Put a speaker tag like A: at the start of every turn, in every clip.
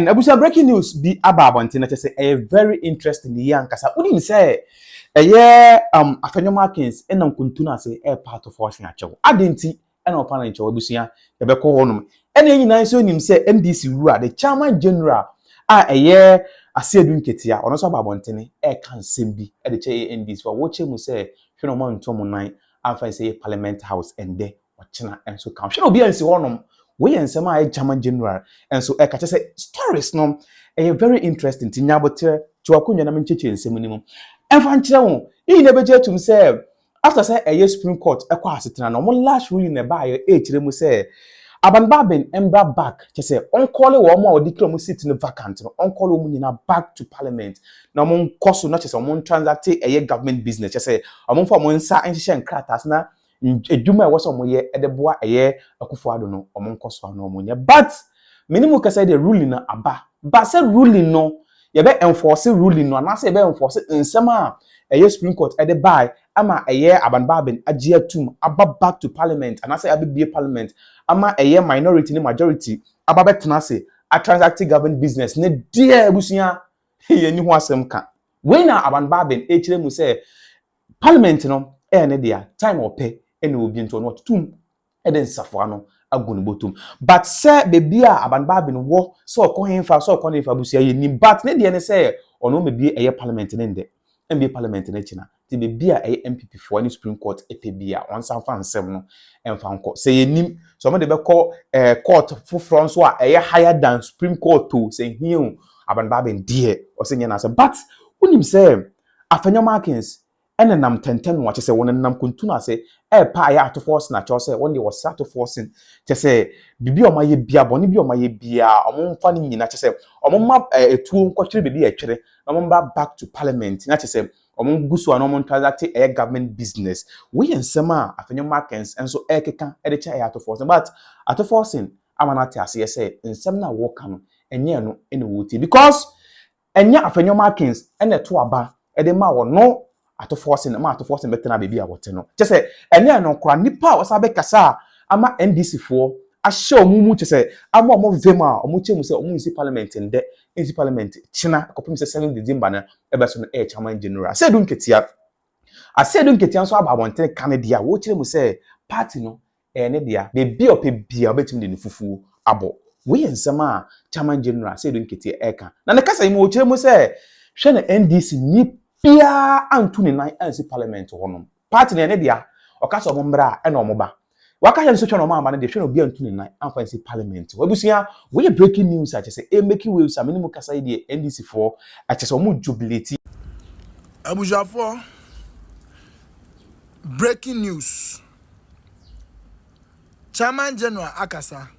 A: And abusa breaking news be ababonte na say a very interesting year nkasa. Uni say Afenyo Markins enam kuntuna say part of Forson achewo. Adenti ena opana nche abusia e be ko honum. Ena nyina so nim say NDC rule the chairman general Asiedu Nkatia ono so ababonte ne kan sembi e de che NDC for woche mu say hwe no man ntomo nan afa say parliament house ende ochina enso kan. Hwe no bi ansi honum we ensem a chairman general enso e ka che say stories no very interesting ti nyabote to akonya na mencheche ensem ni mu. Enfa nkyere wo e na beje tum say after say Supreme Court ekwa asetena no mo last ruling na ba ye kire mu say Abanbaben embra back say on call wo mo odikira mu seat no vacant no on call wo nyina back to parliament na mo nkoso no say mo transact government business say mo fa mo nsa nhihye nkratas na edwuma e wo so mo ye edeboa Akufo-Addo no mo nkoso na mo nya but minimum ka say the ruling na aba but say ruling no ye be enforce ruling no na say be enforce nsema Supreme Court ede buy ama Abanbaben agye atum aba back to parliament and I say abie parliament ama minority ni majority aba betena say a transacting government business ne dear busia ye ni ho asem ka when na Abanbaben kire mu say parliament no ne dia time ope ene obi nto no tum eden safo ano agunu botum but say bebi a Abanbaben wo so okohenfa busia ye ni but ne dia ne say ono mebie parliament ne nde MB Parliament na china ti be bia MPP for any Supreme Court epebia on sanfa nsem no emfa nko say yenim so mo de be call court for so a higher than Supreme Court to say here Abanbaben die o say na say but unim say Afenyo Markins enenam tenten no che say wonenam kuntuna say pa ya to force na che say one dey was to forcing che say bibi o maye bia boni bi o maye bia o mo mfa ni nyina che say o mo ma etuo nkwotwere bibi e twere na mo ba back to parliament na che say o mo gusu na mo transact government business we ensema Afenyo Markins enso keka de che ya to forcing but ato forcing amanate ase say ensem na wo ka no enye no ene wuti because enye Afenyo Markins ene to aba de ma wo no ato forcing betena baby a wote no che say enye no kra nipa wo sabe kasa ama NDC for ahye omumu che say ama omo vema omo chemu say omo isi parliament nde isi parliament china kopim say 7 December na ebeso no chairman general Asiedu Nkatia so aba wonte Canada wo chemu say party no ne dia baby opebia obetim de nufufu abo we ensema chairman general Asiedu Nkatia eka na ne kasa imo chemu say hwe na NDC ni pia antuni nan ansi parliament honom party ne dia okasa omombra e na omoba waka hye nso no mama ne de hwe na obi antuni nan anfansi parliament wabusia we breaking news a say making waves a minimum kasa ide NDC for a say omo jubilate
B: abujafo breaking news chairman general akasa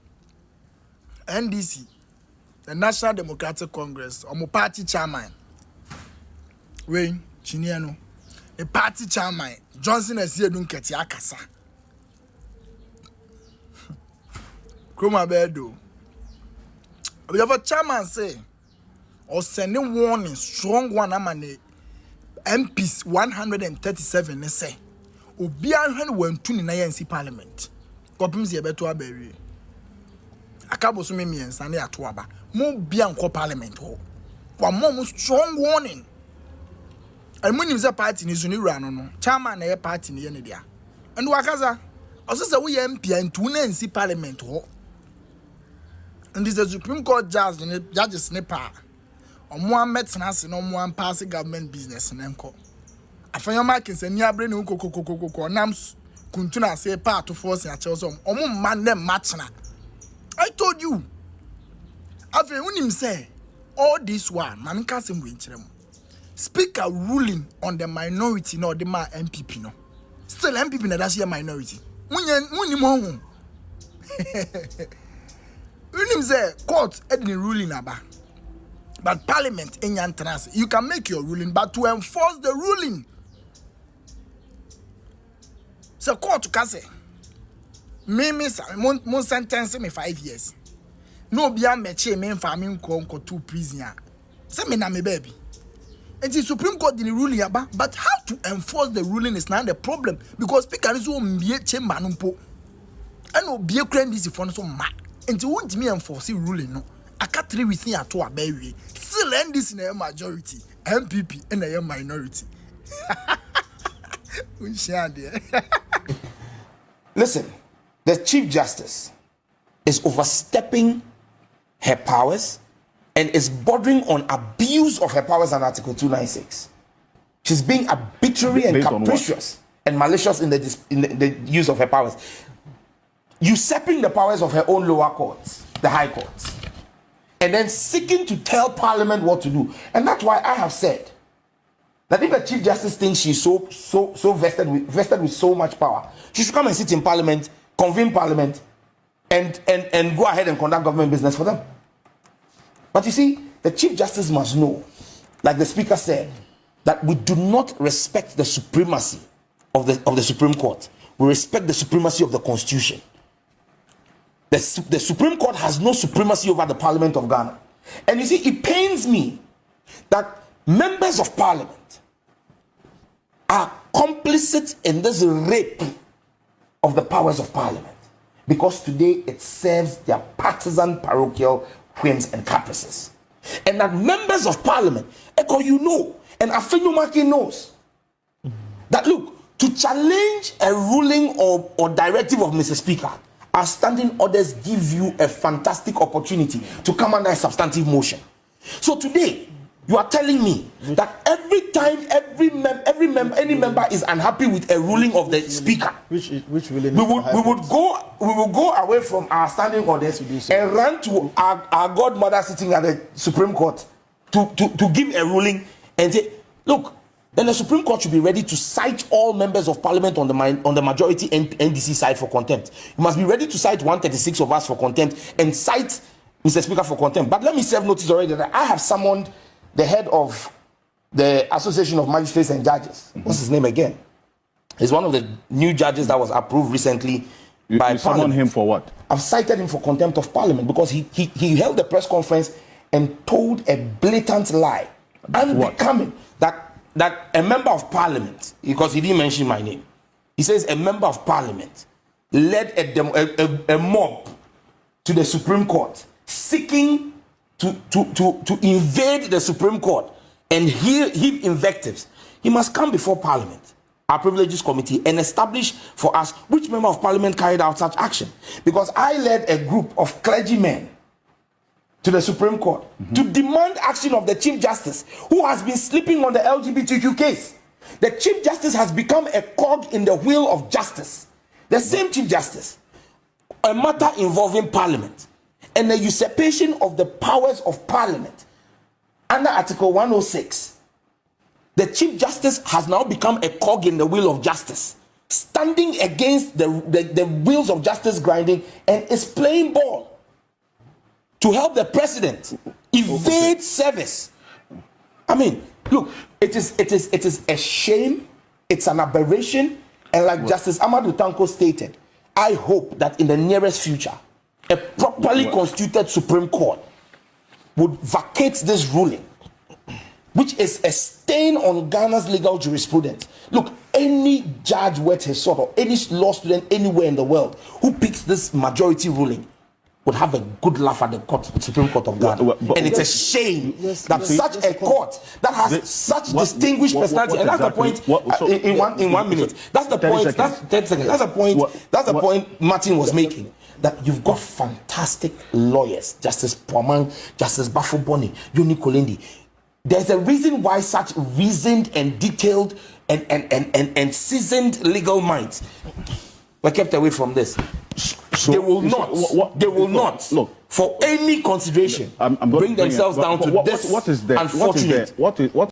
B: NDC the National Democratic Congress omo party chairman we chiniano a party chairman Johnson Asiedu Nkatia akasa Kroma bedo we have a chairman say or sending warning strong one amane MPs 137 say obi ahwen wantuni na yansi parliament kopimzi ebeto aberi akabo so memiensa na ato aba mo bia nko parliament ho kwa mo strong warning and when you party ni zuni rano no chairman na party ni ye dia and wakaza also say we MP and to na nsi parliament ho and this the Supreme Court judges ne pa omo ametena se no omo pass government business na nko Afenyo Markins ani abre ne kokokokoko nam kuntuna say part to force ya cheso omo man dem matchna I told you Afenyo unim say all this one man nka sem we nkyerem Speaker ruling on the minority no the ma MPP no. Still MPP na that's your minority. Munyi mo. Unim say court edin ruling aba. But parliament enyan trans. You can make your ruling but to enforce the ruling. So court can say me mon sentence me 5 years. No bia meche me farming ko 2 prisoner. Say me na me baby. And the Supreme Court didn't rule yaba, but how to enforce the ruling is not the problem because speaker is so mbie chamber no po. And no be a crane this for so ma. And you want me enforce ruling no. aka 3 weeks ni ato abawi still NDC na majority MPP and a minority.
C: Listen, the Chief Justice is overstepping her powers and is bordering on abuse of her powers under Article 296. She's being arbitrary and capricious and malicious in the use of her powers, usurping the powers of her own lower courts, the high courts, and then seeking to tell Parliament what to do. And that's why I have said that if a Chief Justice thinks she's so vested with so much power, she should come and sit in Parliament, convene Parliament, and go ahead and conduct government business for them. But you see, the Chief Justice must know, like the Speaker said, that we do not respect the supremacy of the Supreme Court. We respect the supremacy of the Constitution. The Supreme Court has no supremacy over the Parliament of Ghana. And you see, it pains me that members of Parliament are complicit in this rape of the powers of Parliament, because today it serves their partisan parochial whims and caprices. And that members of Parliament, Echo, you know, and Afenyo Markin knows that, look, to challenge a ruling or directive of Mr. Speaker, our standing orders give you a fantastic opportunity to come under a substantive motion. So today, you are telling me that every time any member is unhappy with a ruling of the Speaker, we will go away from our standing orders and run to our godmother sitting at the Supreme Court to give a ruling and say, look, then the Supreme Court should be ready to cite all members of Parliament on the majority NDC side for contempt. You must be ready to cite 136 of us for contempt and cite Mr. Speaker for contempt. But let me serve notice already that I have summoned the head of the Association of Magistrates and Judges. What's his name again? He's one of the new judges that was approved recently by Parliament. You
D: summoned him for what?
C: I've cited him for contempt of Parliament because he held a press conference and told a blatant lie, unbecoming, that a member of Parliament, because he didn't mention my name, he says a member of Parliament led a mob to the Supreme Court seeking to invade the Supreme Court and heap invectives. He must come before Parliament, our Privileges Committee, and establish for us which member of Parliament carried out such action. Because I led a group of clergymen to the Supreme Court to demand action of the Chief Justice, who has been sleeping on the LGBTQ case. The Chief Justice has become a cog in the wheel of justice. The same Chief Justice, a matter involving Parliament and the usurpation of the powers of Parliament under Article 106. The Chief Justice has now become a cog in the wheel of justice, standing against the wheels of justice grinding, and is playing ball to help the president evade service. I mean, look, it is a shame, it's an aberration, and like Justice Amadou Tanko stated, I hope that in the nearest future, a properly constituted Supreme Court would vacate this ruling, which is a stain on Ghana's legal jurisprudence. Look, any judge worth his salt or any law student anywhere in the world who picks this majority ruling would have a good laugh at the Supreme Court of Ghana. And it's a shame that such a court that has such distinguished personality, and that's the point in 1 minute. That's the point. That's 10 seconds. That's the point. That's the point Martin was making. That you've got fantastic lawyers, Justice Puaman, Justice Bafuboni, Yuni Kolendi. There's a reason why such reasoned and detailed and seasoned legal minds were kept away from this. So, they will not, look, for any consideration, bring themselves down to this unfortunate.
D: What